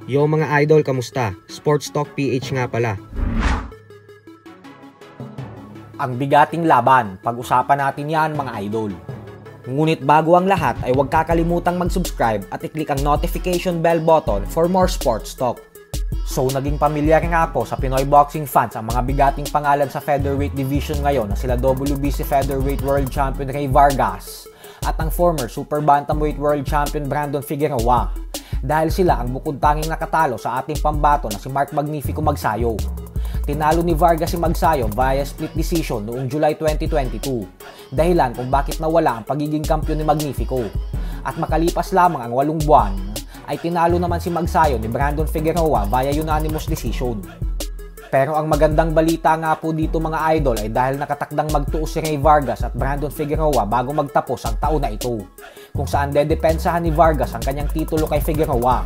Yo mga idol, kamusta? Sports Talk PH nga pala. Ang bigating laban, pag-usapan natin yan mga idol. Ngunit bago ang lahat ay huwag kakalimutang mag-subscribe at i-click ang notification bell button for more sports talk. So naging pamilyar nga po sa Pinoy boxing fans ang mga bigating pangalan sa featherweight division ngayon na sila WBC Featherweight World Champion Rey Vargas at ang former Super Bantamweight World Champion Brandon Figueroa. Dahil sila ang bukod tanging nakatalo sa ating pambato na si Mark Magnifico Magsayo. Tinalo ni Vargas si Magsayo via split decision noong July 2022, dahilan kung bakit nawala ang pagiging kampiyon ni Magnifico. At makalipas lamang ang 8 buwan, ay tinalo naman si Magsayo ni Brandon Figueroa via unanimous decision. Pero ang magandang balita nga po dito mga idol ay dahil nakatakdang magtuos si Rey Vargas at Brandon Figueroa bago magtapos ang taon na ito, kung saan dedepensahan ni Vargas ang kanyang titulo kay Figueroa.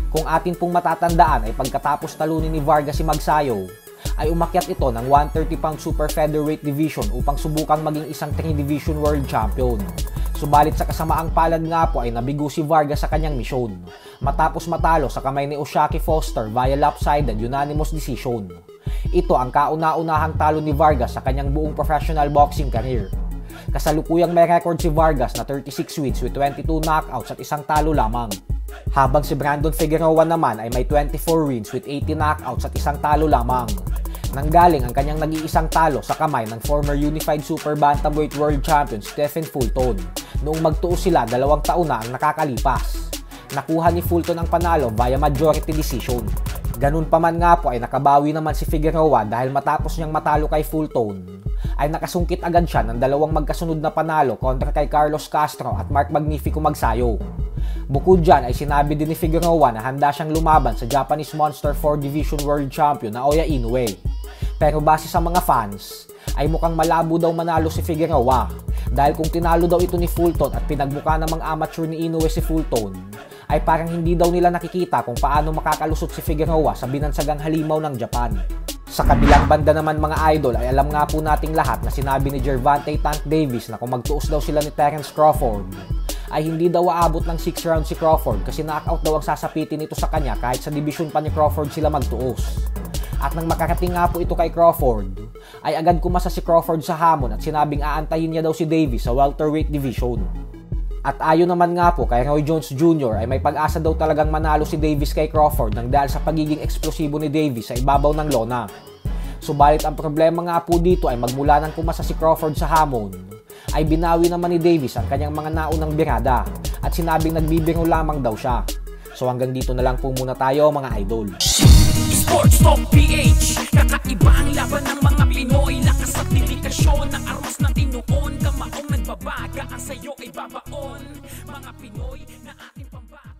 Kung atin pong matatandaan ay pagkatapos talunin ni Vargas si Magsayo, ay umakyat ito ng 130 pound super featherweight division upang subukang maging isang 3 division world champion. Subalit sa kasamaang palad nga po ay nabigo si Vargas sa kanyang misyon, matapos matalo sa kamay ni O'Shaquie Foster via lopsided unanimous decision. Ito ang kauna-unahang talo ni Vargas sa kanyang buong professional boxing career. Kasalukuyang may record si Vargas na 36 wins with 22 knockouts at isang talo lamang. Habang si Brandon Figueroa naman ay may 24 wins with 80 knockouts at isang talo lamang. Nanggaling ang kanyang nag-iisang talo sa kamay ng former Unified Super Bantamweight World Champion Stephen Fulton noong magtuos sila 2 taon na ang nakakalipas. Nakuha ni Fulton ang panalo via majority decision. Ganun pa man nga po ay nakabawi naman si Figueroa dahil matapos niyang matalo kay Fulton ay nakasungkit agad siya ng 2 magkasunod na panalo kontra kay Carlos Castro at Mark Magnifico Magsayo. Bukod dyan ay sinabi din ni Figueroa na handa siyang lumaban sa Japanese Monster 4 Division World Champion na Oya Inoue. Pero base sa mga fans ay mukhang malabo daw manalo si Figueroa dahil kung tinalo daw ito ni Fulton at pinagmukha namang amateur ni Inoue si Fulton ay parang hindi daw nila nakikita kung paano makakalusot si Figueroa sa binansagang halimaw ng Japan. Sa kabilang banda naman mga idol ay alam nga po nating lahat na sinabi ni Gervonta Tank Davis na kung magtuos daw sila ni Terence Crawford ay hindi daw aabot ng 6 rounds si Crawford kasi knockout daw ang sasapitin ito sa kanya kahit sa division pa ni Crawford sila magtuos. At nang makarating nga po ito kay Crawford, ay agad kumasa si Crawford sa hamon at sinabing aantayin niya daw si Davis sa welterweight division. At ayon naman nga po kay Roy Jones Jr. ay may pag-asa daw talagang manalo si Davis kay Crawford nang dahil sa pagiging eksplosibo ni Davis sa ibabaw ng lona. Subalit ang problema nga po dito ay magmula nang kumasa si Crawford sa hamon, ay binawi naman ni Davis ang kanyang mga naunang birada at sinabing nagbibiro lamang daw siya. So hanggang dito na lang po muna tayo mga idol. Sports Talk PH, kakaiba ang laban ng mga Pinoy, lakas at dedikasyon ng armas na tinuon, kamaong nagbabaga ang sayo ay babaon, mga Pinoy na ating pambato.